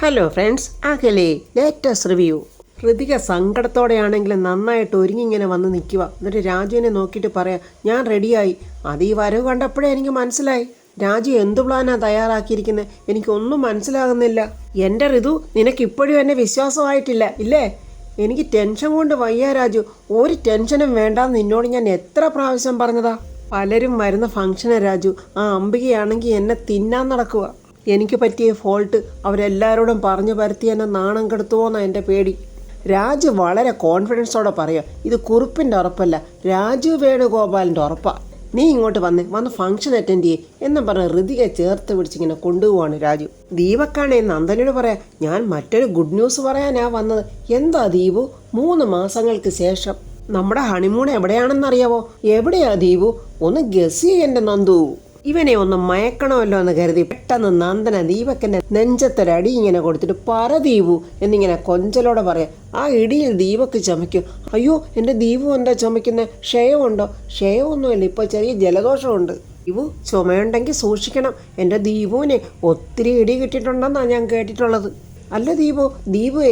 Hello friends, അഖിലേ latest review. ഹൃതിക സങ്കടത്തോടെയാണെങ്കിലും നന്നായിട്ട് ഒരുങ്ങിങ്ങനെ വന്ന് നിൽക്കുക. എന്നിട്ട് രാജുവിനെ നോക്കിയിട്ട് പറയാം, ഞാൻ റെഡിയായി. അത് ഈ വരവ് കണ്ടപ്പോഴേ എനിക്ക് മനസ്സിലായി. രാജു എന്ത് പ്ലാനാണ് തയ്യാറാക്കിയിരിക്കുന്നത്, എനിക്കൊന്നും മനസ്സിലാകുന്നില്ല. എൻ്റെ ഋതു, നിനക്കിപ്പോഴും എന്നെ വിശ്വാസമായിട്ടില്ല ഇല്ലേ? എനിക്ക് ടെൻഷൻ കൊണ്ട് വയ്യ രാജു. ഒരു ടെൻഷനും വേണ്ടാന്ന് നിന്നോട് ഞാൻ എത്ര പ്രാവശ്യം പറഞ്ഞതാ. പലരും വരുന്ന ഫംഗ്ഷനാണ് രാജു. ആ അംബികയാണെങ്കിൽ എന്നെ തിന്നാൻ നടക്കുക. എനിക്ക് പറ്റിയ ഫോൾട്ട് അവരെല്ലാവരോടും പറഞ്ഞു പരത്തി എന്നെ നാണം കെടുത്തുവോന്നാണ് എൻ്റെ പേടി. രാജു വളരെ കോൺഫിഡൻസോടെ പറയുക, ഇത് കുറുപ്പിൻ്റെ ഉറപ്പല്ല, രാജു വേണുഗോപാലിൻ്റെ ഉറപ്പാണ്. നീ ഇങ്ങോട്ട് വന്ന് ഫംഗ്ഷൻ അറ്റൻഡ് ചെയ്യേ എന്നും പറഞ്ഞ് ഹൃതികയെ ചേർത്ത് പിടിച്ചിങ്ങനെ കൊണ്ടുപോവാണ് രാജു. ദീപക്കാണേ നന്ദനോട് പറയാം, ഞാൻ മറ്റൊരു ഗുഡ് ന്യൂസ് പറയാനാ വന്നത്. എന്താ ദീപു, 3 മാസങ്ങൾക്ക് ശേഷം നമ്മുടെ ഹണിമൂൺ എവിടെയാണെന്നറിയാവോ? എവിടെയാ ദീപു, ഒന്ന് ഗസ് ചെയ്യൻ്റെ നന്ദു. ഇവനെ ഒന്ന് മയക്കണമല്ലോ എന്ന് കരുതി പെട്ടെന്ന് നന്ദന ദീപക്കൻ്റെ നെഞ്ചത്തൊരടി ഇങ്ങനെ കൊടുത്തിട്ട് പറ ദീപു എന്നിങ്ങനെ കൊഞ്ചലോടെ പറയാം. ആ ഇടിയിൽ ദീപക്ക് ചുമയ്ക്കും. അയ്യോ എൻ്റെ ദീപു എന്താ ചുമയ്ക്കുന്നത്? ക്ഷയമുണ്ടോ? ക്ഷയമൊന്നുമില്ല, ഇപ്പോൾ ചെറിയ ജലദോഷമുണ്ട്. ദീപു ചുമയുണ്ടെങ്കിൽ സൂക്ഷിക്കണം. എൻ്റെ ദീപുവിന് ഒത്തിരി ഇടി കിട്ടിയിട്ടുണ്ടെന്നാണ് ഞാൻ കേട്ടിട്ടുള്ളത്. അല്ല ദീപു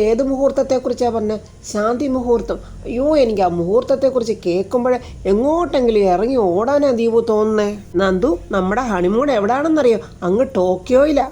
ഏത് മുഹൂർത്തത്തെക്കുറിച്ചാണ് പറഞ്ഞത്? ശാന്തി മുഹൂർത്തം. അയ്യോ, എനിക്ക് ആ മുഹൂർത്തത്തെക്കുറിച്ച് കേൾക്കുമ്പോഴേ എങ്ങോട്ടെങ്കിലും ഇറങ്ങി ഓടാനാ ദീപു തോന്നുന്നേ. നന്ദു, നമ്മുടെ ഹണിമൂൺ എവിടാണെന്നറിയോ? അങ്ങ് ടോക്കിയോയിലാ.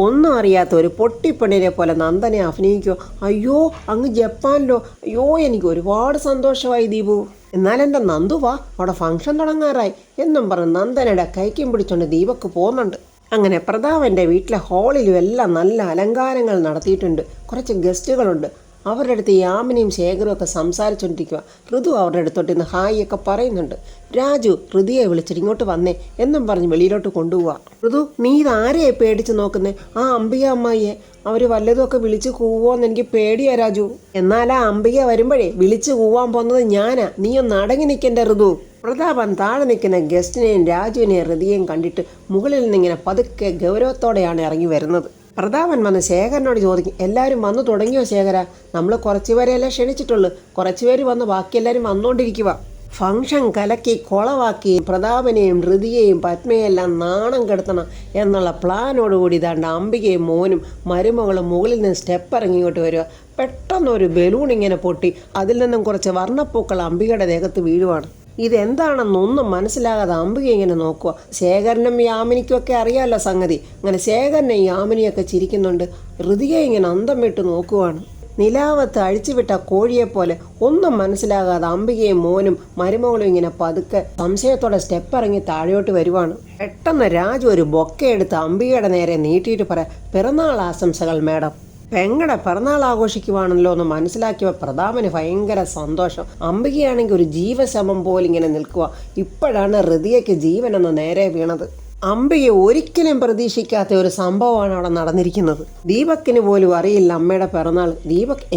ഒന്നും അറിയാത്ത ഒരു പൊട്ടിപ്പെണ്ണിനെ പോലെ നന്ദനെ അഭിനയിക്കുമോ? അയ്യോ, അങ്ങ് ജപ്പാനിലോ? അയ്യോ, എനിക്ക് ഒരുപാട് സന്തോഷമായി ദീപു. എന്നാൽ എൻ്റെ നന്ദു വാ, അവിടെ ഫംഗ്ഷൻ തുടങ്ങാറായി എന്നും പറഞ്ഞ് നന്ദനയുടെ കൈക്കും പിടിച്ചുകൊണ്ട് ദീപക്ക് പോകുന്നുണ്ട്. അങ്ങനെ പ്രതാപൻ്റെ വീട്ടിലെ ഹാളിലും എല്ലാം നല്ല അലങ്കാരങ്ങൾ നടത്തിയിട്ടുണ്ട്. കുറച്ച് ഗസ്റ്റുകളുണ്ട്. അവരുടെ അടുത്ത് യാമിനിയും ശേഖരും ഒക്കെ സംസാരിച്ചുകൊണ്ടിരിക്കുക. ഋതു അവരുടെ അടുത്തോട്ട് ഇന്ന് ഹായ് ഒക്കെ പറയുന്നുണ്ട്. രാജു ഹൃതിയെ വിളിച്ചിട്ട് ഇങ്ങോട്ട് വന്നേ എന്നും പറഞ്ഞ് വെളിയിലോട്ട് കൊണ്ടുപോവാ. ഋതു, നീ ഇതാരെയെ പേടിച്ച് നോക്കുന്നേ? ആ അംബിക അമ്മായിയെ. അവർ വല്ലതുമൊക്കെ വിളിച്ച് കൂവോന്ന് എനിക്ക് പേടിയാ രാജു. എന്നാൽ ആ അംബിക വരുമ്പോഴേ വിളിച്ച് കൂവാൻ പോകുന്നത് ഞാനാ. നീ ഒന്ന് അടങ്ങി നിൽക്കേണ്ട ഋതു. പ്രതാപൻ താഴെ നിൽക്കുന്ന ഗസ്റ്റിനെയും രാജുവിനെയും ഹൃതിയെയും കണ്ടിട്ട് മുകളിൽ നിന്നിങ്ങനെ പതുക്കെ ഗൗരവത്തോടെയാണ് ഇറങ്ങി വരുന്നത്. പ്രതാപൻ വന്ന് ശേഖരനോട് ചോദിക്കും, എല്ലാവരും വന്നു തുടങ്ങിയോ ശേഖര? നമ്മൾ കുറച്ച് പേരെയല്ലേ ക്ഷണിച്ചിട്ടുള്ളൂ, കുറച്ച് പേര് വന്ന് ബാക്കി എല്ലാവരും വന്നുകൊണ്ടിരിക്കുക. ഫംഗ്ഷൻ കലക്കി കൊളവാക്കി പ്രതാപനെയും ഹൃതിയെയും പത്മയെല്ലാം നാണം കെടുത്തണം എന്നുള്ള പ്ലാനോടുകൂടി ഇതാണ്ട് അംബികയും മോനും മരുമകളും മുകളിൽ നിന്ന് സ്റ്റെപ്പ് ഇറങ്ങിങ്ങോട്ട് വരിക. പെട്ടെന്നൊരു ബലൂൺ ഇങ്ങനെ പൊട്ടി അതിൽ നിന്നും കുറച്ച് വർണ്ണപ്പൂക്കൾ അംബികയുടെ ദേഹത്ത് വീഴുവാണ്. ഇതെന്താണെന്നൊന്നും മനസ്സിലാകാതെ അംബിക ഇങ്ങനെ നോക്കുക. ശേഖരനും യാമിനിക്കുമൊക്കെ അറിയാമല്ലോ സംഗതി. അങ്ങനെ ശേഖരനും യാമിനിയൊക്കെ ചിരിക്കുന്നുണ്ട്. ഹൃതിയെ ഇങ്ങനെ അന്തം വിട്ട് നോക്കുവാണ്. നിലാവത്ത് അഴിച്ചുവിട്ട കോഴിയെപ്പോലെ ഒന്നും മനസ്സിലാകാതെ അംബികയും മോനും മരുമകളും ഇങ്ങനെ പതുക്കെ സംശയത്തോടെ സ്റ്റെപ്പ് ഇറങ്ങി താഴോട്ട് വരുവാണ്. പെട്ടെന്ന് രാജു ഒരു ബൊക്കെ എടുത്ത് അംബികയുടെ നേരെ നീട്ടിയിട്ട് പറയാം, പിറന്നാൾ ആശംസകൾ മാഡം. പെങ്ങളുടെ പിറന്നാൾ ആഘോഷിക്കുവാണല്ലോ എന്ന് മനസ്സിലാക്കിയ പ്രതാപന് ഭയങ്കര സന്തോഷം. അംബികയാണെങ്കിൽ ഒരു ജീവശമം പോലെ ഇങ്ങനെ നിൽക്കുക. ഇപ്പോഴാണ് ഹൃതിയയ്ക്ക് ജീവനൊന്ന് നേരെ വീണത്. അംബിക ഒരിക്കലും പ്രതീക്ഷിക്കാത്ത ഒരു സംഭവമാണ് അവിടെ നടന്നിരിക്കുന്നത്. ദീപക്കിന് പോലും അറിയില്ല അമ്മയുടെ പിറന്നാൾ. ദീപക്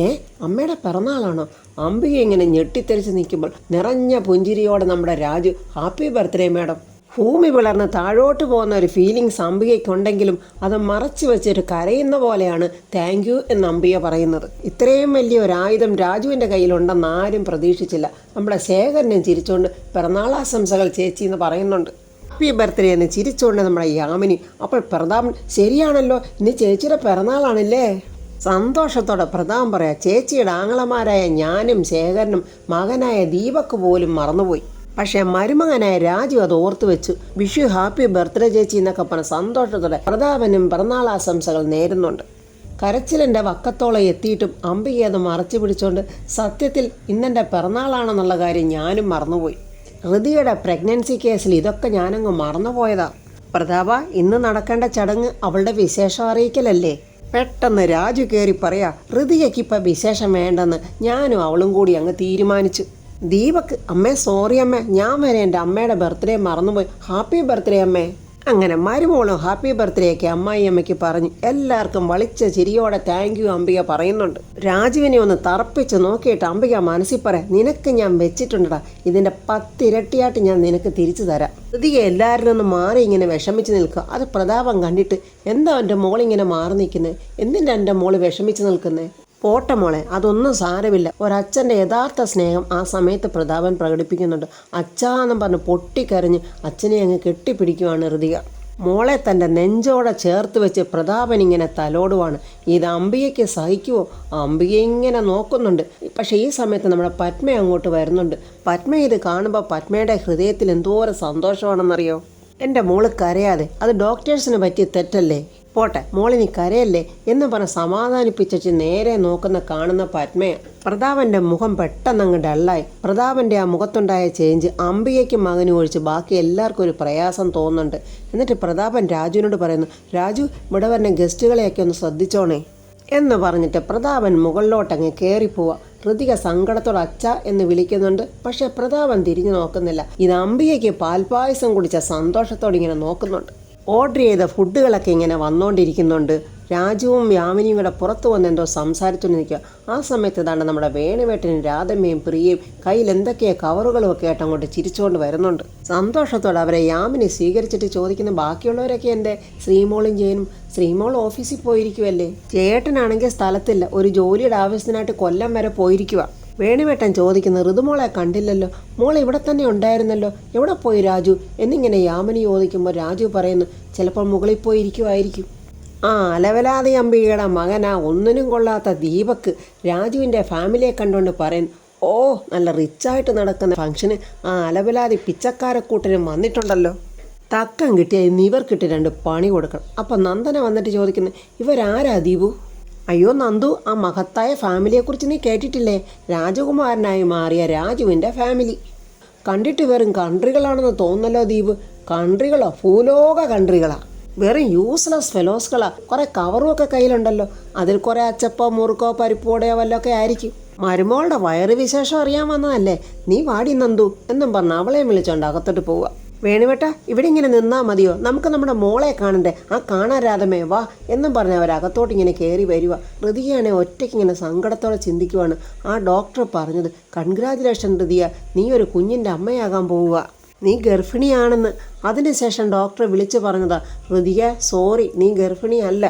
അമ്മയുടെ പിറന്നാളാണോ? അംബിക ഇങ്ങനെ ഞെട്ടിത്തെറിച്ച് നിൽക്കുമ്പോൾ നിറഞ്ഞ പുഞ്ചിരിയോടെ നമ്മുടെ രാജു, ഹാപ്പി ബർത്ത്ഡേ മാഡം. ഭൂമി പിളർന്ന് താഴോട്ട് പോകുന്ന ഒരു ഫീലിങ്സ് അംബികയ്ക്കുണ്ടെങ്കിലും അത് മറച്ചു വെച്ചിട്ട് കരയുന്ന പോലെയാണ് താങ്ക് യു എന്ന് അംബിക പറയുന്നത്. ഇത്രയും വലിയ ഒരു ആയുധം രാജുവിൻ്റെ കയ്യിലുണ്ടെന്ന് ആരും പ്രതീക്ഷിച്ചില്ല. നമ്മുടെ ശേഖരനെ ചിരിച്ചുകൊണ്ട് പിറന്നാളാശംസകൾ ചേച്ചി എന്ന് പറയുന്നുണ്ട്. ഹാപ്പി ബർത്ത്ഡേ എന്ന് ചിരിച്ചുകൊണ്ട് നമ്മുടെ യാമിനി. അപ്പോൾ പ്രതാപൻ, ശരിയാണല്ലോ, ഇന്ന് ചേച്ചിയുടെ പിറന്നാളാണല്ലേ? സന്തോഷത്തോടെ പ്രതാപൻ പറയാം, ചേച്ചിയുടെ ആങ്ങളമാരായ ഞാനും ശേഖരനും മകനായ ദീപക്ക് പോലും മറന്നുപോയി. പക്ഷേ മരുമകനായ രാജു അത് ഓർത്തു വെച്ചു. വിഷു ഹാപ്പി ബർത്ത്ഡേ ചേച്ചി എന്നൊക്കെ പറഞ്ഞ സന്തോഷത്തോടെ പ്രതാപനും പിറന്നാളാശംസകൾ നേരുന്നുണ്ട്. കരച്ചിലിൻ്റെ വക്കത്തോളം എത്തിയിട്ടും അംബിക അത് മറച്ചു പിടിച്ചുകൊണ്ട്, സത്യത്തിൽ ഇന്നെൻ്റെ പിറന്നാളാണെന്നുള്ള കാര്യം ഞാനും മറന്നുപോയി. ഹൃതിയുടെ പ്രഗ്നൻസി കേസിൽ ഇതൊക്കെ ഞാനങ്ങ് മറന്നുപോയതാ. പ്രതാപ, ഇന്ന് നടക്കേണ്ട ചടങ്ങ് അവളുടെ വിശേഷം അറിയിക്കലല്ലേ? പെട്ടെന്ന് രാജു കയറി പറയാ, ഹൃതിയയ്ക്ക് ഇപ്പം വിശേഷം വേണ്ടെന്ന് ഞാനും അവളും കൂടി അങ്ങ് തീരുമാനിച്ചു. ദീപക്, അമ്മേ സോറി അമ്മേ, ഞാൻ വരെ എൻ്റെ അമ്മയുടെ ബർത്ത്ഡേ മറന്നുപോയി, ഹാപ്പി ബർത്ത്ഡേ അമ്മേ. അങ്ങനെ മരുമോളും ഹാപ്പി ബർത്ത്ഡേയൊക്കെ അമ്മായി അമ്മയ്ക്ക് പറഞ്ഞു. എല്ലാവർക്കും വളിച്ച ചിരിയോടെ താങ്ക് യു അംബിക പറയുന്നുണ്ട്. രാജുവിനെ ഒന്ന് തറപ്പിച്ച് നോക്കിയിട്ട് അംബിക മനസ്സിൽ പറയാം, നിനക്ക് ഞാൻ വെച്ചിട്ടുണ്ടടാ, ഇതിൻ്റെ 10 ഇരട്ടിയായിട്ട് ഞാൻ നിനക്ക് തിരിച്ചു തരാം. ഹൃതിയെ എല്ലാവരിൽ നിന്നും മാറി ഇങ്ങനെ വിഷമിച്ച് നിൽക്കുക. അത് പ്രതാപം കണ്ടിട്ട്, എന്താ എൻ്റെ മോളിങ്ങനെ മാറി നിൽക്കുന്നത്? എന്തിൻ്റെ എൻ്റെ മോള് വിഷമിച്ച് നിൽക്കുന്നത്? പോട്ടെ മോളെ, അതൊന്നും സാരമില്ല. ഒരച്ഛൻ്റെ യഥാർത്ഥ സ്നേഹം ആ സമയത്ത് പ്രതാപൻ പ്രകടിപ്പിക്കുന്നുണ്ട്. അച്ഛാന്നും പറഞ്ഞ് പൊട്ടിക്കരഞ്ഞ് അച്ഛനെ അങ്ങ് കെട്ടിപ്പിടിക്കുവാണ് ഹൃതിക. മോളെ തൻ്റെ നെഞ്ചോടെ ചേർത്ത് വെച്ച് പ്രതാപൻ ഇങ്ങനെ തലോടുവാണ്. ഇത് അംബികയ്ക്ക് സഹിക്കുമോ? അംബിക ഇങ്ങനെ നോക്കുന്നുണ്ട്. പക്ഷേ ഈ സമയത്ത് നമ്മുടെ പത്മ അങ്ങോട്ട് വരുന്നുണ്ട്. പത്മ ഇത് കാണുമ്പോൾ പത്മയുടെ ഹൃദയത്തിൽ എന്തോരം സന്തോഷമാണെന്നറിയോ. എൻ്റെ മോള് കരയാതെ, അത് ഡോക്ടേഴ്സിന് പറ്റിയ തെറ്റല്ലേ, പോട്ടെ മോളിനി കരയല്ലേ എന്ന് പറഞ്ഞ് സമാധാനിപ്പിച്ചു നേരെ കാണുന്ന പത്മയെ. പ്രതാപൻ്റെ മുഖം പെട്ടെന്നങ്ങ് ഡള്ളായി. പ്രതാപൻ്റെ ആ മുഖത്തുണ്ടായ ചേഞ്ച് അംബികയ്ക്കും മകനും ഒഴിച്ച് ബാക്കി എല്ലാവർക്കും ഒരു പ്രയാസം തോന്നുന്നുണ്ട്. എന്നിട്ട് പ്രതാപൻ രാജുവിനോട് പറയുന്നു, രാജു ഇവിടെ വരുന്ന ഗസ്റ്റുകളെയൊക്കെ ഒന്ന് ശ്രദ്ധിച്ചോണേ എന്ന് പറഞ്ഞിട്ട് പ്രതാപൻ മുകളിലോട്ടങ്ങ് കയറിപ്പോവുക. ഋതിക സങ്കടത്തോടെ അച്ഛ എന്ന് വിളിക്കുന്നുണ്ട്. പക്ഷെ പ്രതാപൻ തിരിഞ്ഞു നോക്കുന്നില്ല. ഇത് അംബികയ്ക്ക് പാൽപ്പായസം കുടിച്ച സന്തോഷത്തോടെ ഇങ്ങനെ നോക്കുന്നുണ്ട്. ഓർഡർ ചെയ്ത ഫുഡുകളൊക്കെ ഇങ്ങനെ വന്നുകൊണ്ടിരിക്കുന്നുണ്ട്. രാജുവും യാമിനിയും കൂടെ പുറത്തു വന്ന് എന്തോ സംസാരിച്ചുകൊണ്ട് നിൽക്കുക. ആ സമയത്ത് ഇതാണ് നമ്മുടെ വേണുവേട്ടനും രാധമ്മയും പ്രിയയും കയ്യിൽ എന്തൊക്കെയോ കവറുകളും ഒക്കെ ആയിട്ട് അങ്ങോട്ട് ചിരിച്ചുകൊണ്ട് വരുന്നുണ്ട്. സന്തോഷത്തോടെ അവരെ യാമിനി സ്വീകരിച്ചിട്ട് ചോദിക്കുന്ന ബാക്കിയുള്ളവരൊക്കെ എൻ്റെ ശ്രീമോളും ജയനും. ശ്രീമോൾ ഓഫീസിൽ പോയിരിക്കുമല്ലേ, ചേട്ടനാണെങ്കിൽ സ്ഥലത്തില്ല, ഒരു ജോലിയുടെ ആവശ്യത്തിനായിട്ട് കൊല്ലം വരെ പോയിരിക്കുക. വേണുവേട്ടൻ ചോദിക്കുന്നു, ഋതുമോളെ കണ്ടില്ലല്ലോ, മോൾ ഇവിടെ തന്നെ ഉണ്ടായിരുന്നല്ലോ, എവിടെ പോയി രാജു എന്നിങ്ങനെ യാമിനി ചോദിക്കുമ്പോൾ രാജു പറയുന്നു, ചിലപ്പോൾ മുകളിൽ പോയിരിക്കുമായിരിക്കും. അലവലാതി അംബികയുടെ മകനാ ഒന്നിനും കൊള്ളാത്ത ദീപക്ക് രാജുവിൻ്റെ ഫാമിലിയെ കണ്ടുകൊണ്ട് പറയുന്നു, ഓ നല്ല റിച്ചായിട്ട് നടക്കുന്ന ഫംഗ്ഷന് അലവലാതി പിച്ചക്കാരക്കൂട്ടനും വന്നിട്ടുണ്ടല്ലോ, തക്കം കിട്ടിയാൽ ഇവർക്കിട്ട് 2 പണി കൊടുക്കണം. അപ്പം നന്ദന വന്നിട്ട് ചോദിക്കുന്നു, ഇവരാരാ ദീപു? അയ്യോ നന്ദു, ആ മഹത്തായ ഫാമിലിയെക്കുറിച്ച് നീ കേട്ടിട്ടില്ലേ? രാജകുമാരനായി മാറിയ രാജുവിൻ്റെ ഫാമിലി. കണ്ടിട്ട് വെറും കൺട്രികളാണെന്ന് തോന്നല്ലോ ദീപ്. കൺട്രികളോ? ഭൂലോക കൺട്രികളാ. വെറും യൂസ്ലെസ് ഫെലോസ്കളാ. കുറേ കവറുമൊക്കെ കയ്യിലുണ്ടല്ലോ, അതിൽ കുറേ അച്ചപ്പോ മുറുക്കോ പരിപ്പോടെയോ വല്ലതൊക്കെ ആയിരിക്കും. മരുമോളുടെ വയറ് വിശേഷം അറിയാൻ വന്നതല്ലേ, നീ വാടി നന്ദു എന്നും പറഞ്ഞ് അവളെയും വിളിച്ചോണ്ട് അകത്തോട്ട് പോവുക. വേണുവേട്ട ഇവിടെ ഇങ്ങനെ നിന്നാൽ മതിയോ, നമുക്ക് നമ്മുടെ മോളെ കാണണ്ടേ, ആ കാണാൻ രാധമേ വാ എന്നും പറഞ്ഞ് അവരകത്തോട്ട് ഇങ്ങനെ കയറി വരിക. ഋതികയാണെ ഒറ്റയ്ക്ക് ഇങ്ങനെ സങ്കടത്തോടെ ചിന്തിക്കുവാണ്. ആ ഡോക്ടർ പറഞ്ഞത്, കൺഗ്രാജുലേഷൻ ഋതിക, നീ ഒരു കുഞ്ഞിൻ്റെ അമ്മയാകാൻ പോവുക, നീ ഗർഭിണിയാണെന്ന്. അതിനുശേഷം ഡോക്ടർ വിളിച്ചു പറഞ്ഞതാ, ഋതിക സോറി നീ ഗർഭിണിയല്ല.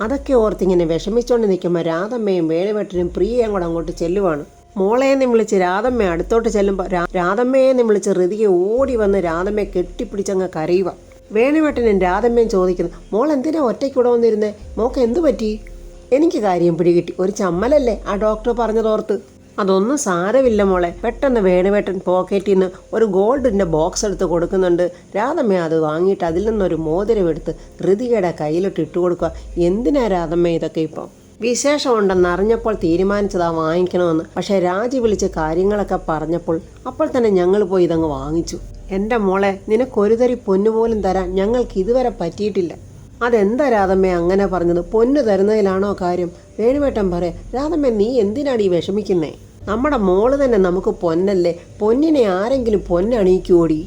അതൊക്കെ ഓർത്തിങ്ങനെ വിഷമിച്ചുകൊണ്ട് നിൽക്കുമ്പോൾ രാധമ്മയും വേണുവേട്ടനും പ്രിയയും കൂടെ അങ്ങോട്ട് ചെല്ലുവാണ്. മോളേന്ന് വിളിച്ച് രാധമ്മ അടുത്തോട്ട് ചെല്ലുമ്പോൾ രാധമ്മയെന്ന് വിളിച്ച് ഋതിക ഓടി വന്ന് രാധമ്മയെ കെട്ടിപ്പിടിച്ചങ്ങ് കരയുക. വേണുവേട്ടനും രാധമ്മയും ചോദിക്കുന്നു, മോൾ എന്തിനാ ഒറ്റയ്ക്കൂടെ വന്നിരുന്നേ, മോൾക്ക് എന്തു പറ്റി? എനിക്ക് കാര്യം പിടികിട്ടി, ഒരു ചമ്മലല്ലേ ആ ഡോക്ടർ പറഞ്ഞതോർത്ത്. അതൊന്നും സാരമില്ല മോളെ. പെട്ടെന്ന് വേണുവേട്ടൻ പോക്കറ്റിൽ നിന്ന് ഒരു ഗോൾഡിൻ്റെ ബോക്സ് എടുത്ത് കൊടുക്കുന്നുണ്ട്. രാധമ്മ അത് വാങ്ങിയിട്ട് അതിൽ നിന്നൊരു മോതിരം എടുത്ത് ഋതികയുടെ കയ്യിലിട്ട് ഇട്ട് കൊടുക്കുക. എന്തിനാ രാധമ്മ ഇതൊക്കെ ഇപ്പം? വിശേഷമുണ്ടെന്ന് അറിഞ്ഞപ്പോൾ തീരുമാനിച്ചതാ വാങ്ങിക്കണമെന്ന്. പക്ഷേ രാജി വിളിച്ച് കാര്യങ്ങളൊക്കെ പറഞ്ഞപ്പോൾ അപ്പോൾ തന്നെ ഞങ്ങൾ പോയി ഇതങ്ങ് വാങ്ങിച്ചു. എൻ്റെ മോളെ, നിനക്കൊരു തരി പൊന്നുപോലും തരാൻ ഞങ്ങൾക്ക് ഇതുവരെ പറ്റിയിട്ടില്ല. അതെന്താ രാധമ്മ അങ്ങനെ പറഞ്ഞത്? പൊന്നു തരുന്നതിലാണോ കാര്യം? വേണുവേട്ടൻ പറയാം, രാധമ്മ നീ എന്തിനാണ് ഈ വിഷമിക്കുന്നേ? നമ്മുടെ മോള് തന്നെ നമുക്ക് പൊന്നല്ലേ, പൊന്നിനെ ആരെങ്കിലും പൊന്നണിയിക്കൂടി.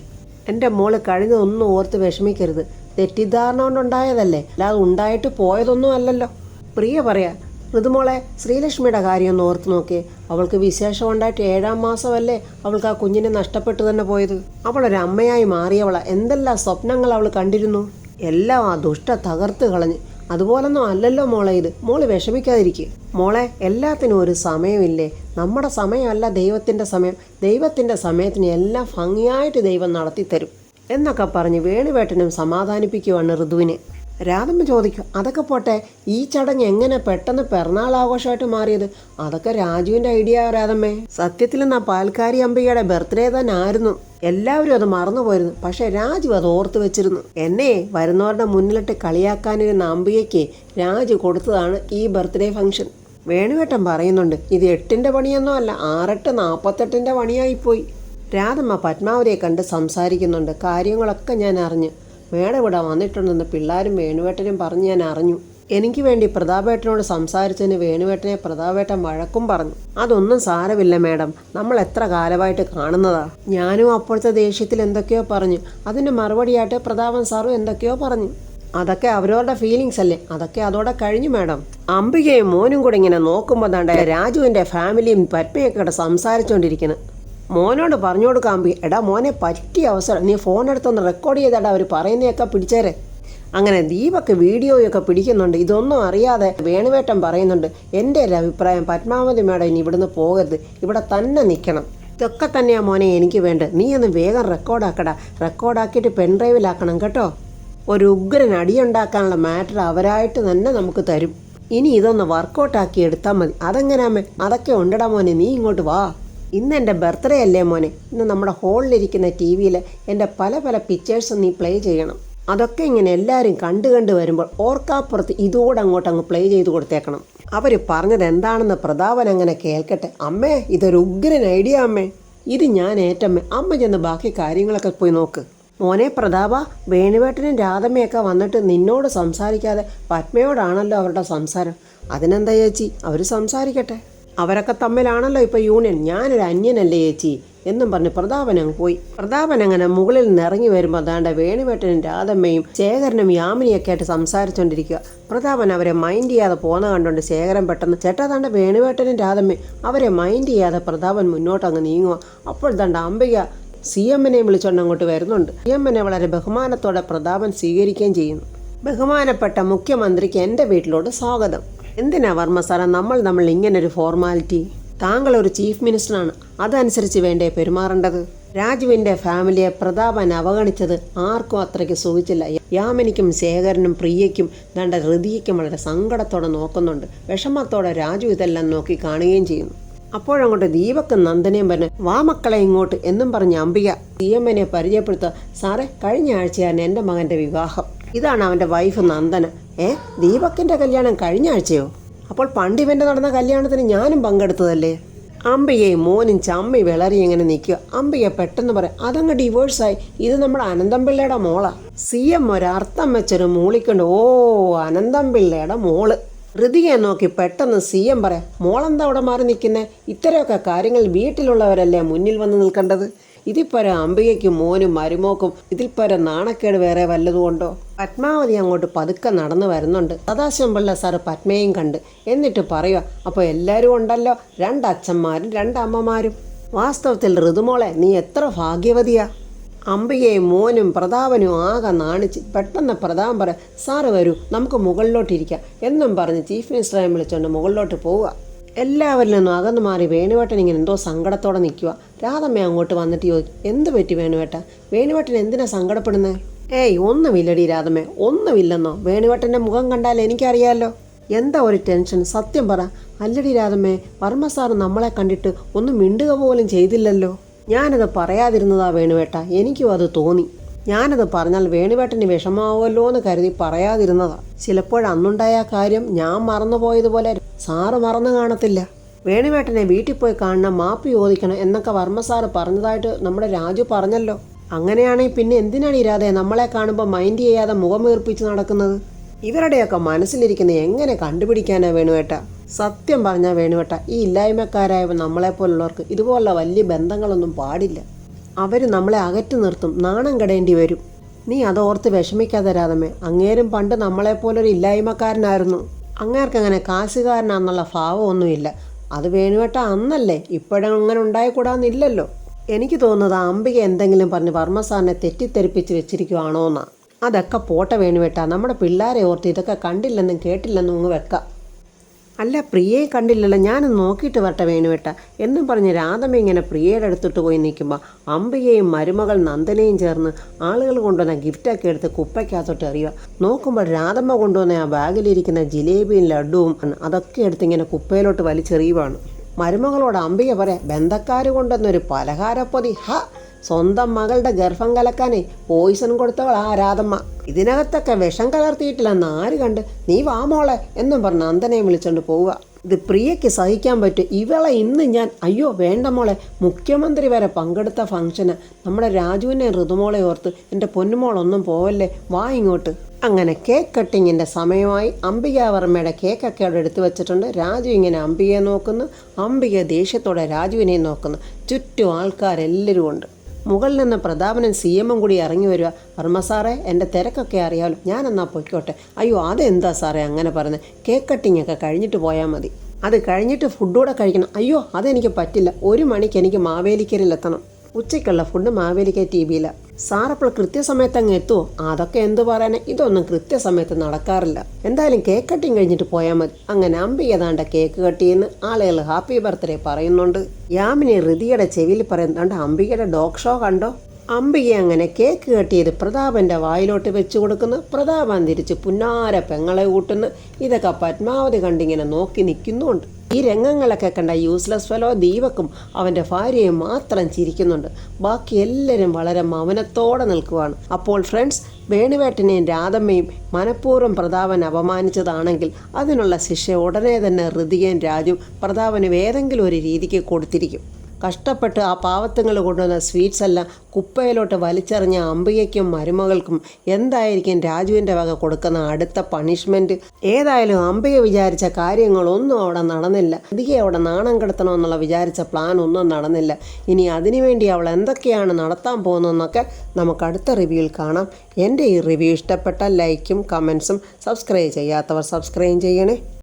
എൻ്റെ മോള് കഴിഞ്ഞതൊന്നും ഓർത്ത് വിഷമിക്കരുത്, തെറ്റിദ്ധാരണ കൊണ്ടുണ്ടായതല്ലേ, അല്ലാതെ ഉണ്ടായിട്ട് പോയതൊന്നും അല്ലല്ലോ. പ്രിയ പറയാ, ഋതുമോളെ ശ്രീലക്ഷ്മിയുടെ കാര്യം ഒന്ന് ഓർത്ത് നോക്കിയേ. അവൾക്ക് വിശേഷം ഉണ്ടായിട്ട് 7ാം മാസമല്ലേ അവൾക്ക് ആ കുഞ്ഞിനെ നഷ്ടപ്പെട്ടു തന്നെ പോയത്. അവളൊരു അമ്മയായി മാറിയവളാ. എന്തെല്ലാം സ്വപ്നങ്ങൾ അവൾ കണ്ടിരുന്നു, എല്ലാം ആ ദുഷ്ട തകർത്ത് കളഞ്ഞ്. അതുപോലൊന്നും അല്ലല്ലോ മോളെ ഇത്. മോള് വിഷമിക്കാതിരിക്കുക മോളെ. എല്ലാത്തിനും ഒരു സമയമില്ലേ? നമ്മുടെ സമയമല്ല ദൈവത്തിൻ്റെ സമയം. ദൈവത്തിൻ്റെ സമയത്തിന് എല്ലാം ഭംഗിയായിട്ട് ദൈവം നടത്തിത്തരും എന്നൊക്കെ പറഞ്ഞ് വേണുവേട്ടനും സമാധാനിപ്പിക്കുവാണ് ഋതുവിനെ. രാധമ്മ ചോദിക്കും, അതൊക്കെ പോട്ടെ, ഈ ചടങ്ങ് എങ്ങനെ പെട്ടെന്ന് പിറന്നാൾ ആഘോഷമായിട്ട് മാറിയത്? അതൊക്കെ രാജുവിൻ്റെ ഐഡിയ രാധമ്മേ. സത്യത്തിൽ നിന്ന് ആ പാൽക്കാരി അംബികയുടെ ബർത്ത്ഡേ തന്നെ ആയിരുന്നു. എല്ലാവരും അത് മറന്നുപോയിരുന്നു. പക്ഷേ രാജു അത് ഓർത്ത് വെച്ചിരുന്നു. എന്നെ വരുന്നവരുടെ മുന്നിലിട്ട് കളിയാക്കാനിരുന്ന അംബികയ്ക്ക് രാജു കൊടുത്തതാണ് ഈ ബർത്ത്ഡേ ഫംഗ്ഷൻ. വേണുവേട്ടൻ പറയുന്നുണ്ട്, ഇത് 8ൻ്റെ പണിയൊന്നും അല്ല, 6-8-48ൻ്റെ പണിയായിപ്പോയി. രാധമ്മ പത്മാവതിയെ കണ്ട് സംസാരിക്കുന്നുണ്ട്. കാര്യങ്ങളൊക്കെ ഞാൻ അറിഞ്ഞു. മേഡം ഇവിടെ വന്നിട്ടുണ്ടെന്ന് പിള്ളേരും വേണുവേട്ടനും പറഞ്ഞ് ഞാൻ അറിഞ്ഞു. എനിക്ക് വേണ്ടി പ്രതാപേട്ടനോട് സംസാരിച്ചതിന് വേണുവേട്ടനെ പ്രതാപേട്ടൻ വഴക്കും പറഞ്ഞു. അതൊന്നും സാരമില്ല മേഡം, നമ്മൾ എത്ര കാലമായിട്ട് കാണുന്നതാ. ഞാനും അപ്പോഴത്തെ ദേഷ്യത്തിൽ എന്തൊക്കെയോ പറഞ്ഞു. അതിന് മറുപടിയായിട്ട് പ്രതാപൻ സാറും എന്തൊക്കെയോ പറഞ്ഞു. അതൊക്കെ അവരവരുടെ ഫീലിങ്സ് അല്ലേ, അതൊക്കെ അതോടെ കഴിഞ്ഞു മേഡം. അംബികയും മോനും കൂടെ ഇങ്ങനെ നോക്കുമ്പോൾ താണ്ട രാജുവിൻ്റെ ഫാമിലിയും പത്മയൊക്കെ ഇവിടെ സംസാരിച്ചുകൊണ്ടിരിക്കുന്നു. മോനോട് പറഞ്ഞു കൊടുക്കാൻ, എടാ മോനെ പറ്റിയ അവസരം, നീ ഫോൺ എടുത്തൊന്ന് റെക്കോർഡ് ചെയ്തടാ, അവർ പറയുന്നതൊക്കെ പിടിച്ചേരെ. അങ്ങനെ ദീപക്ക് വീഡിയോയൊക്കെ പിടിക്കുന്നുണ്ട്. ഇതൊന്നും അറിയാതെ വേണുവേട്ടൻ പറയുന്നുണ്ട്, എൻ്റെ ഒരു അഭിപ്രായം പത്മാവതി മേഡം ഇനി ഇവിടുന്ന് പോകരുത്, ഇവിടെ തന്നെ നിൽക്കണം. ഇതൊക്കെ തന്നെയാണ് മോനെ എനിക്ക് വേണ്ടത്. നീ ഒന്ന് വേഗം റെക്കോർഡാക്കടാ, റെക്കോർഡാക്കിയിട്ട് പെൻഡ്രൈവിലാക്കണം കേട്ടോ. ഒരു ഉഗ്രൻ അടിയുണ്ടാക്കാനുള്ള മാറ്റർ അവരായിട്ട് തന്നെ നമുക്ക് തരും. ഇനി ഇതൊന്ന് വർക്കൗട്ടാക്കി എടുത്താൽ മതി. അതെങ്ങനെയാമേ? അതൊക്കെ ഉണ്ടടാ മോനെ, നീ ഇങ്ങോട്ട് വാ. ഇന്ന് എൻ്റെ ബർത്ത്ഡേ അല്ലേ മോനെ? ഇന്ന് നമ്മുടെ ഹോളിലിരിക്കുന്ന ടി വിയിൽ എൻ്റെ പല പല പിക്ചേഴ്സ് നീ പ്ലേ ചെയ്യണം. അതൊക്കെ ഇങ്ങനെ എല്ലാവരും കണ്ടു വരുമ്പോൾ ഓർക്കാപ്പുറത്ത് ഇതോടെ അങ്ങ് പ്ലേ ചെയ്ത് കൊടുത്തേക്കണം. അവർ പറഞ്ഞത് എന്താണെന്ന് പ്രതാപൻ അങ്ങനെ കേൾക്കട്ടെ. അമ്മേ, ഇതൊരു ഉഗ്രൻ ഐഡിയ അമ്മേ. ഇത് ഞാൻ ഏറ്റമ്മേ. അമ്മ ചെന്ന് ബാക്കി കാര്യങ്ങളൊക്കെ പോയി നോക്ക്. മോനെ പ്രതാപ, വേണുവേട്ടനും രാധമ്മയൊക്കെ വന്നിട്ട് നിന്നോട് സംസാരിക്കാതെ പത്മയോടാണല്ലോ അവരുടെ സംസാരം. അതിനെന്താ ചേച്ചി, അവർ സംസാരിക്കട്ടെ. അവരൊക്കെ തമ്മിലാണല്ലോ ഇപ്പോൾ യൂണിയൻ. ഞാനൊരു അന്യനല്ലേ ചേച്ചി എന്നും പറഞ്ഞ് പ്രതാപൻ അങ്ങ് പോയി. പ്രതാപൻ അങ്ങനെ മുകളിൽ നിന്ന് ഇറങ്ങി വരുമ്പോൾ അതാണ്ട് വേണുവേട്ടനും രാധമ്മയും ശേഖരനും യാമിനിയൊക്കെ ആയിട്ട് സംസാരിച്ചുകൊണ്ടിരിക്കുക. പ്രതാപൻ അവരെ മൈൻഡ് ചെയ്യാതെ പോകുന്ന കണ്ടുകൊണ്ട് ശേഖരൻ പെട്ടെന്ന് ചേട്ടാ താണ്ട വേണുവേട്ടനും രാധമ്മയും അവരെ മൈൻഡ് ചെയ്യാതെ പ്രതാപൻ മുന്നോട്ട് അങ്ങ് നീങ്ങുക. അപ്പോൾ താണ്ട അംബിക CM-നെ വിളിച്ചുകൊണ്ട് അങ്ങോട്ട് വരുന്നുണ്ട്. CM-നെ വളരെ ബഹുമാനത്തോടെ പ്രതാപൻ സ്വീകരിക്കുകയും ചെയ്യുന്നു. ബഹുമാനപ്പെട്ട മുഖ്യമന്ത്രിക്ക് എൻ്റെ വീട്ടിലോട്ട് സ്വാഗതം. എന്തിനാ വർമ്മ സാറേ നമ്മൾ ഇങ്ങനൊരു ഫോർമാലിറ്റി? താങ്കൾ ഒരു ചീഫ് മിനിസ്റ്ററാണ്, അതനുസരിച്ച് വേണ്ടേ പെരുമാറേണ്ടത്? രാജുവിൻ്റെ ഫാമിലിയെ പ്രതാപൻ അവഗണിച്ചത് ആർക്കും അത്രയ്ക്ക് സുഖിച്ചില്ല. യാമിനിക്കും ശേഖരനും പ്രിയയ്ക്കും ദണ്ട ഹൃതിക്കും വളരെ സങ്കടത്തോടെ നോക്കുന്നുണ്ട്. വിഷമത്തോടെ രാജു ഇതെല്ലാം നോക്കി കാണുകയും ചെയ്യുന്നു. അപ്പോഴങ്ങോട്ട് ദീപക്കും നന്ദനയും പറഞ്ഞ് വാ മക്കളെ ഇങ്ങോട്ട് എന്നും പറഞ്ഞ് അംബിക CM-നെ പരിചയപ്പെടുത്തുക. സാറേ, കഴിഞ്ഞ ആഴ്ചയാണ് എൻ്റെ മകൻ്റെ വിവാഹം. ഇതാണ് അവൻ്റെ വൈഫ് നന്ദന. ദീപക്കിൻ്റെ കല്യാണം കഴിഞ്ഞ ആഴ്ചയോ? അപ്പോൾ പണ്ടിവൻ്റെ നടന്ന കല്യാണത്തിന് ഞാനും പങ്കെടുത്തതല്ലേ? അംബികയും മോനും ചമ്മി വിളറി ഇങ്ങനെ നിൽക്കുക. അംബിക പെട്ടെന്ന് പറയാം, അതങ്ങ് ഡിവോഴ്സായി. ഇത് നമ്മുടെ അനന്തംപിള്ളയുടെ മോളാ. CM ഒരർത്ഥം വെച്ചൊരു മൂളിക്കൊണ്ട് ഓ അനന്തംപിള്ളയുടെ മോള്. ഹൃതികയെ നോക്കി പെട്ടെന്ന് CM പറയാം, മോളെന്താ അവിടെ മാറി നിൽക്കുന്നേ? ഇത്തരമൊക്കെ കാര്യങ്ങൾ വീട്ടിലുള്ളവരല്ലേ മുന്നിൽ വന്ന് നിൽക്കേണ്ടത്. ഇതിപ്പര അംബികയ്ക്കും മോനും മരുമോക്കും ഇതിൽ പര നാണക്കേട് വേറെ വല്ലതുകൊണ്ടോ? പത്മാവതി അങ്ങോട്ട് പതുക്കെ നടന്നു വരുന്നുണ്ട്. സദാശിവം പിള്ള സാറ് പത്മയും കണ്ട്. എന്നിട്ട് പറയുക, അപ്പോൾ എല്ലാവരും ഉണ്ടല്ലോ, 2 അച്ഛന്മാരും 2 അമ്മമാരും. വാസ്തവത്തിൽ ഋതുമോളെ നീ എത്ര ഭാഗ്യവതിയാ. അംബികയും മോനും പ്രതാപനും ആകെ നാണിച്ച് പെട്ടെന്ന് പ്രതാപൻ പറയാം, സാറ് വരൂ നമുക്ക് മുകളിലോട്ടിരിക്കാം എന്നും പറഞ്ഞ് ചീഫ് മിനിസ്റ്ററെ വിളിച്ചുകൊണ്ട് മുകളിലോട്ട് പോവുക. എല്ലാവരിൽ നിന്നും അകന്നു മാറി വേണുവേട്ടൻ ഇങ്ങനെ എന്തോ സങ്കടത്തോടെ നിൽക്കുക. രാധമ്മ അങ്ങോട്ട് വന്നിട്ട് ചോദിക്കും, എന്ത് പറ്റി വേണുവേട്ട? വേണുവേട്ടൻ എന്തിനാ സങ്കടപ്പെടുന്നത്? ഏയ് ഒന്നുമില്ലടി രാധമ്മേ, ഒന്നുമില്ലെന്നോ. വേണുവേട്ടൻ്റെ മുഖം കണ്ടാൽ എനിക്കറിയാമല്ലോ. എന്താ ഒരു ടെൻഷൻ? സത്യം പറ. അല്ലടി രാധമ്മേ, വർമ്മ സാറ് നമ്മളെ കണ്ടിട്ട് ഒന്നും മിണ്ടുക പോലും ചെയ്തില്ലല്ലോ. ഞാനത് പറയാതിരുന്നതാ വേണുവേട്ട, എനിക്കും അത് തോന്നി. ഞാനത് പറഞ്ഞാൽ വേണുവേട്ടന് വിഷമാവുമല്ലോ എന്ന് കരുതി പറയാതിരുന്നതാ. ചിലപ്പോഴന്നുണ്ടായ കാര്യം ഞാൻ മറന്നുപോയതുപോലെ സാറ് മറന്നു കാണത്തില്ല. വേണുവേട്ടനെ വീട്ടിൽ പോയി കാണണം, മാപ്പി ചോദിക്കണം എന്നൊക്കെ വർമ്മ സാറ് പറഞ്ഞതായിട്ട് നമ്മുടെ രാജു പറഞ്ഞല്ലോ. അങ്ങനെയാണെങ്കിൽ പിന്നെ എന്തിനാണ് ഇരാതെ നമ്മളെ കാണുമ്പോൾ മൈൻഡ് ചെയ്യാതെ മുഖമീർപ്പിച്ച് നടക്കുന്നത്? ഇവരുടെയൊക്കെ മനസ്സിലിരിക്കുന്ന എങ്ങനെ കണ്ടുപിടിക്കാനാ വേണുവേട്ട? സത്യം പറഞ്ഞാൽ വേണുവേട്ട, ഈ ഇല്ലായ്മക്കാരായ നമ്മളെപ്പോലുള്ളവർക്ക് ഇതുപോലുള്ള വലിയ ബന്ധങ്ങളൊന്നും പാടില്ല. അവർ നമ്മളെ അകറ്റി നിർത്തും, നാണം കെടേണ്ടി വരും. നീ അതോർത്ത് വിഷമിക്കാതെ രാധമ്മേ. അങ്ങേരും പണ്ട് നമ്മളെപ്പോലൊരു ഇല്ലായ്മക്കാരനായിരുന്നു. അങ്ങേർക്കങ്ങനെ കാശുകാരനാന്നുള്ള ഭാവമൊന്നുമില്ല. അത് വേണുവേട്ട അന്നല്ലേ, ഇപ്പോഴങ്ങനെ ഉണ്ടായിക്കൂടാന്നില്ലല്ലോ. എനിക്ക് തോന്നുന്നത് അംബിക എന്തെങ്കിലും പറഞ്ഞ് വർമ്മ സാറിനെ തെറ്റിദ്ധരിപ്പിച്ച് വെച്ചിരിക്കുവാണോ എന്നാ. അതൊക്കെ പോട്ടെ വേണുവേട്ട, നമ്മുടെ പിള്ളേരെ ഓർത്ത് ഇതൊക്കെ കണ്ടില്ലെന്നും കേട്ടില്ലെന്നും അങ്ങ് വെക്കാം. അല്ല, പ്രിയയെ കണ്ടില്ലല്ലോ, ഞാനൊന്ന് നോക്കിയിട്ട് വരട്ടെ വേണുവേട്ട എന്നും പറഞ്ഞ് രാധമ്മ ഇങ്ങനെ പ്രിയയുടെ അടുത്തിട്ട് പോയി നിൽക്കുമ്പോൾ അംബികയും മരുമകൾ നന്ദനയും ചേർന്ന് ആളുകൾ കൊണ്ടുവന്ന ഗിഫ്റ്റൊക്കെ എടുത്ത് കുപ്പയ്ക്കകത്തോട്ട് എറിയുക. നോക്കുമ്പോൾ രാധമ്മ കൊണ്ടുവന്ന ആ ബാഗിലിരിക്കുന്ന ജിലേബിയും ലഡുവും അതൊക്കെ എടുത്ത് ഇങ്ങനെ കുപ്പയിലോട്ട് വലിച്ചെറിയുവാണ്. മരുമകളോട് അംബിക പറയാം, ബന്ധക്കാർ കൊണ്ടുവന്നൊരു പലഹാരപ്പൊതി. സ്വന്തം മകളുടെ ഗർഭം കലക്കാനേ പോയിസൺ കൊടുത്തവൾ ആ രാധമ്മ. ഇതിനകത്തൊക്കെ വിഷം കലർത്തിയിട്ടില്ലെന്ന് ആര് കണ്ട്? നീ വാ മോളെ എന്നും പറഞ്ഞ് നന്ദനെ വിളിച്ചോണ്ട് പോവുക. ഇത് പ്രിയയ്ക്ക് സഹിക്കാൻ പറ്റും. ഇവളെ ഇന്ന് ഞാൻ അയ്യോ വേണ്ട മോളെ, മുഖ്യമന്ത്രി വരെ പങ്കെടുത്ത ഫംഗ്ഷന് നമ്മുടെ രാജുവിനെ ഋതുമോളെ ഓർത്ത് എൻ്റെ പൊന്നുമോളൊന്നും പോവല്ലേ, വാ ഇങ്ങോട്ട്. അങ്ങനെ കേക്ക് കട്ടിങ്ങിൻ്റെ സമയമായി. അംബികാവർമ്മയുടെ കേക്കൊക്കെ അവിടെ എടുത്തു വെച്ചിട്ടുണ്ട്. രാജു ഇങ്ങനെ അംബികയെ നോക്കുന്നു, അംബിക ദേഷ്യത്തോടെ രാജുവിനെ നോക്കുന്നു. ചുറ്റും ആൾക്കാരെല്ലാവരും ഉണ്ട്. മുകളിൽ നിന്ന് പ്രതാപനും CM-ഉം കൂടി ഇറങ്ങി വരിക. വർമ്മ സാറേ, എൻ്റെ തിരക്കൊക്കെ അറിയാമല്ലോ, ഞാനെന്നാ പൊയ്ക്കോട്ടെ. അയ്യോ അതെന്താ സാറേ അങ്ങനെ പറഞ്ഞത്? കേക്ക് കട്ടിങ്ങൊക്കെ കഴിഞ്ഞിട്ട് പോയാൽ മതി. അത് കഴിഞ്ഞിട്ട് ഫുഡൂടെ കഴിക്കണം. അയ്യോ അതെനിക്ക് പറ്റില്ല, 1 മണിക്ക് എനിക്ക് മാവേലിക്കരയിലെത്തണം. ഉച്ചയ്ക്കുള്ള ഫുഡ് മാവേലിക്ക TV-യില. സാറപ്പോൾ കൃത്യസമയത്ത് അങ്ങ് എത്തുമോ? അതൊക്കെ എന്ത് പറയാനേ, ഇതൊന്നും കൃത്യസമയത്ത് നടക്കാറില്ല. എന്തായാലും കേക്ക് കട്ടിങ് കഴിഞ്ഞിട്ട് പോയാൽ മതി. അങ്ങനെ അംബിക ഏതാണ്ട് കേക്ക് കട്ടിയെന്ന് ആളുകൾ ഹാപ്പി ബർത്ത്ഡേ പറയുന്നുണ്ട്. യാമിനി ഋതിയുടെ ചെവിയിൽ പറയുന്നുണ്ട്, അംബികയുടെ ഡോഗ് ഷോ കണ്ടോ? അംബിക അങ്ങനെ കേക്ക് കെട്ടിയത് പ്രതാപൻ്റെ വായിലോട്ട് വെച്ച് കൊടുക്കുന്നു. പ്രതാപൻ തിരിച്ച് പുന്നാര പെങ്ങളെ കൂട്ടുന്നു. ഇതൊക്കെ പത്മാവതി കണ്ടിങ്ങനെ നോക്കി നിൽക്കുന്നുണ്ട്. ഈ രംഗങ്ങളൊക്കെ കണ്ട യൂസ്ലെസ് ഫെലോ ദീപക്കും അവൻ്റെ ഭാര്യയും മാത്രം ചിരിക്കുന്നുണ്ട്. ബാക്കി എല്ലാവരും വളരെ മൗനത്തോടെ നിൽക്കുവാണ്. അപ്പോൾ ഫ്രണ്ട്സ്, വേണുവേട്ടനെയും രാധമ്മയും മനഃപൂർവ്വം പ്രതാപൻ അപമാനിച്ചതാണെങ്കിൽ അതിനുള്ള ശിക്ഷ ഉടനെ തന്നെ ഋതികയും രാജുവും പ്രതാപന് ഏതെങ്കിലും ഒരു രീതിക്ക് കൊടുത്തിരിക്കും. കഷ്ടപ്പെട്ട് ആ പാവത്തുങ്ങൾ കൊണ്ടുവന്ന സ്വീറ്റ്സ് എല്ലാം കുപ്പയിലോട്ട് വലിച്ചെറിഞ്ഞ അംബികയ്ക്കും മരുമകൾക്കും എന്തായിരിക്കും രാജുവിൻ്റെ വക കൊടുക്കുന്ന അടുത്ത പണിഷ്മെൻറ്റ്? ഏതായാലും അംബിക വിചാരിച്ച കാര്യങ്ങളൊന്നും അവിടെ നടന്നില്ല. ഋതികയെ അവിടെ നാണം കെടുത്തണമെന്നുള്ള വിചാരിച്ച പ്ലാൻ ഒന്നും നടന്നില്ല. ഇനി അതിനുവേണ്ടി അവൾ എന്തൊക്കെയാണ് നടത്താൻ പോകുന്നതെന്നൊക്കെ നമുക്ക് അടുത്ത റിവ്യൂവിൽ കാണാം. എൻ്റെ ഈ റിവ്യൂ ഇഷ്ടപ്പെട്ടാൽ ലൈക്കും കമൻസും, സബ്സ്ക്രൈബ് ചെയ്യാത്തവർ സബ്സ്ക്രൈബ് ചെയ്യണേ.